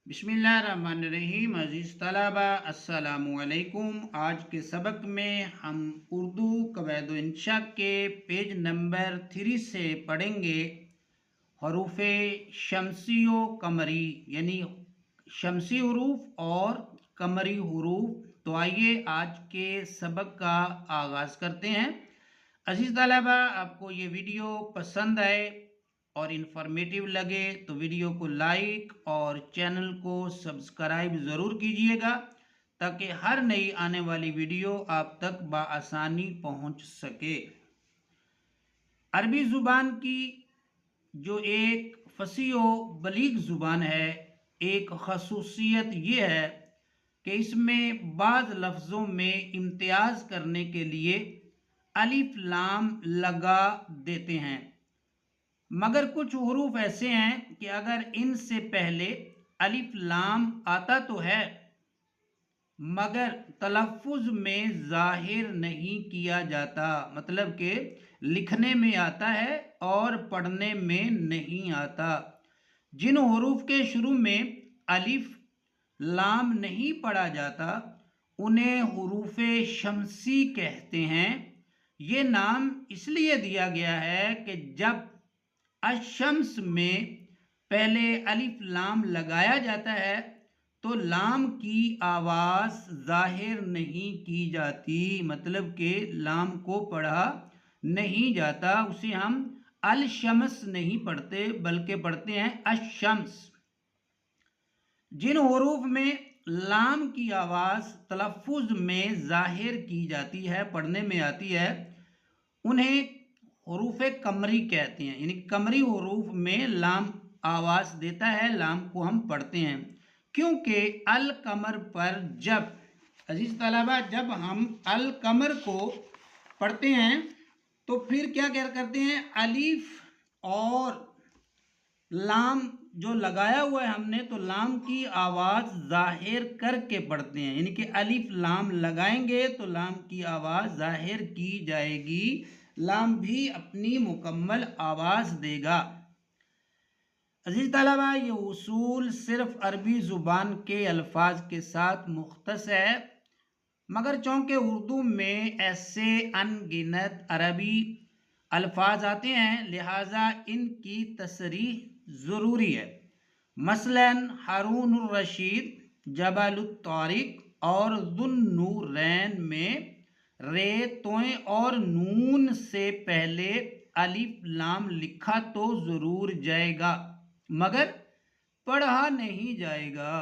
बिस्मिल्लाहिर्रहमानिर्रहीम। अज़ीज़ तलबा अस्सलामुअलैकुम। आज के सबक में हम उर्दू कवायद इंशा के पेज नंबर 3 से पढ़ेंगे हरूफ शमसी व कमरी, यानी शमसी हरूफ और कमरी हरूफ। तो आइए आज के सबक का आगाज़ करते हैं। अज़ीज़ तलबा, आपको ये वीडियो पसंद आए और इन्फॉर्मेटिव लगे तो वीडियो को लाइक और चैनल को सब्सक्राइब ज़रूर कीजिएगा, ताकि हर नई आने वाली वीडियो आप तक बआसानी पहुंच सके। अरबी ज़ुबान की जो एक फसी व बलीग ज़ुबान है, एक खसूसियत ये है कि इसमें बाज़ लफ्ज़ों में इम्तियाज़ करने के लिए अलिफ लाम लगा देते हैं, मगर कुछ हुरूफ ऐसे हैं कि अगर इनसे पहले अलिफ लाम आता तो है, मगर तलफ़ुज़ में ज़ाहिर नहीं किया जाता। मतलब कि लिखने में आता है और पढ़ने में नहीं आता। जिन हुरूफ के शुरू में अलिफ लाम नहीं पढ़ा जाता उन्हें हुरूफ शमसी कहते हैं। ये नाम इसलिए दिया गया है कि जब अशम्स में पहले अलिफ लाम लगाया जाता है तो लाम की आवाज़ जाहिर नहीं की जाती, मतलब कि लाम को पढ़ा नहीं जाता। उसे हम अल शम्स नहीं पढ़ते बल्कि पढ़ते हैं अशम्स। जिन हुरूफ में लाम की आवाज़ तलफ़ुज़ में ज़ाहिर की जाती है, पढ़ने में आती है, उन्हें हुरूफ कमरी कहते हैं। यानी कमरी हुरूफ में लाम आवाज़ देता है, लाम को हम पढ़ते हैं। क्योंकि अल कमर पर जब अजीज़ तलबा जब हम अल कमर को पढ़ते हैं तो फिर क्या करते हैं, अलिफ और लाम जो लगाया हुआ है हमने, तो लाम की आवाज़ ज़ाहिर करके पढ़ते हैं। यानी कि अलिफ लाम लगाएंगे तो लाम की आवाज़ ज़ाहिर की जाएगी, लाम भी अपनी मुकम्मल आवाज़ देगा। अज़ीज़ तलबा, ये उसूल सिर्फ़ अरबी ज़ुबान के अल्फाज के साथ मुख्तस है, मगर चूँकि उर्दू में ऐसे अनगिनत अरबी अल्फाज आते हैं, लिहाजा इनकी तसरीह ज़रूरी है। मसलन हारून रशीद, जबल तारिक और ज़ुन्नूरैन में रे, तोय और नून से पहले अलिफ लाम लिखा तो ज़रूर जाएगा, मगर पढ़ा नहीं जाएगा।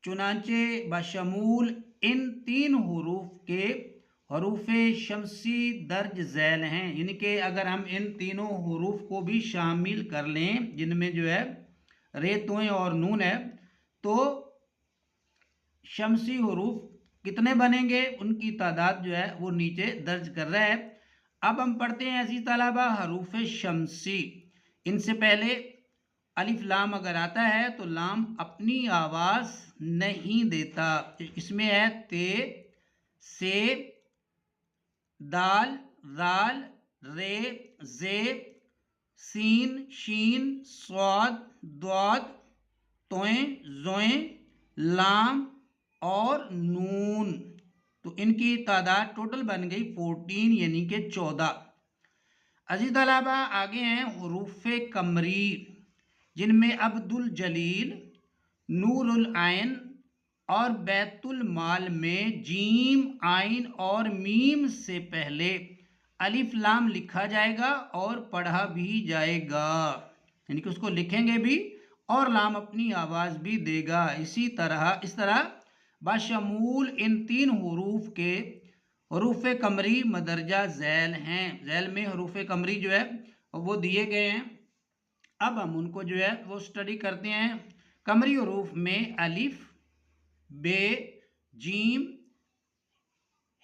चुनांचे बशमूल इन तीन हुरूफ के हरूफ शमसी दर्ज झैल हैं। यानी कि अगर हम इन तीनों हुरूफ को भी शामिल कर लें, जिनमें जो है रे, तोय और नून है, तो शमसी हुरूफ कितने बनेंगे, उनकी तादाद जो है वो नीचे दर्ज कर रहा है। अब हम पढ़ते हैं ऐसी तलबा हरूफ शमसी। इनसे पहले अलिफ लाम अगर आता है तो लाम अपनी आवाज़ नहीं देता। इसमें है ते, से, दाल, दाल, रे, जे, सीन, शीन, स्वाद, द्वाद, तोय, जोय, लाम और नून। तो इनकी तादाद टोटल बन गई 14, यानी कि 14। अजीज़ तलबा, आगे हैं हुरूफ कमरी, जिनमें अब्दुल जलील, नूरुल आइन और बैतुल माल में जीम, आइन और मीम से पहले अलिफ लाम लिखा जाएगा और पढ़ा भी जाएगा। यानी कि उसको लिखेंगे भी और लाम अपनी आवाज़ भी देगा। इस तरह बशमूल इन तीन हुरूफ के हरूफ कमरी मदरजा झैल हैं। झैल में हरूफ कमरी जो है वो दिए गए हैं। अब हम उनको जो है वो स्टडी करते हैं। कमरी हरूफ में अलिफ, बे, जीम,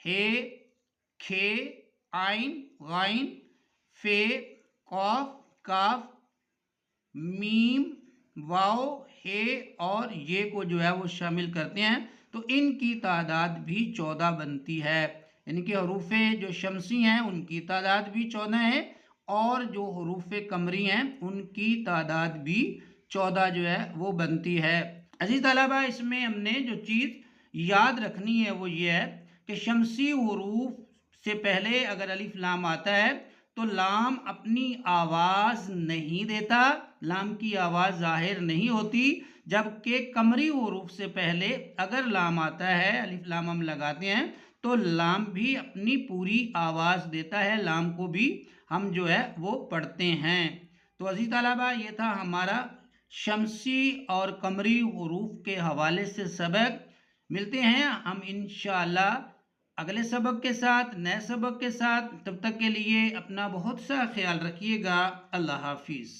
हे, खे, आइन, गाइन, फे, कॉफ, काफ, मीम, वाओ, हे और ये को जो है वो शामिल करते हैं। तो इनकी तादाद भी 14 बनती है। यानी कि हरूफ जो शमसी हैं उनकी तादाद भी 14 है और जो हरूफ कमरी हैं उनकी तादाद भी 14 जो है वो बनती है। अजीज तलबा, इसमें हमने जो चीज़ याद रखनी है वो ये है कि शमसी हुरूफ से पहले अगर अलिफ लाम आता है तो लाम अपनी आवाज़ नहीं देता, लाम की आवाज़ जाहिर नहीं होती, जबकि कमरी हुरूफ से पहले अगर लाम आता है, अलिफ लाम हम लगाते हैं तो लाम भी अपनी पूरी आवाज़ देता है, लाम को भी हम जो है वो पढ़ते हैं। तो अजीज तलबा, ये था हमारा शमसी और कमरी हुरूफ के हवाले से सबक। मिलते हैं हम इंशाअल्लाह अगले सबक के साथ, नए सबक के साथ। तब तक के लिए अपना बहुत सा ख्याल रखिएगा। अल्लाह हाफिज़।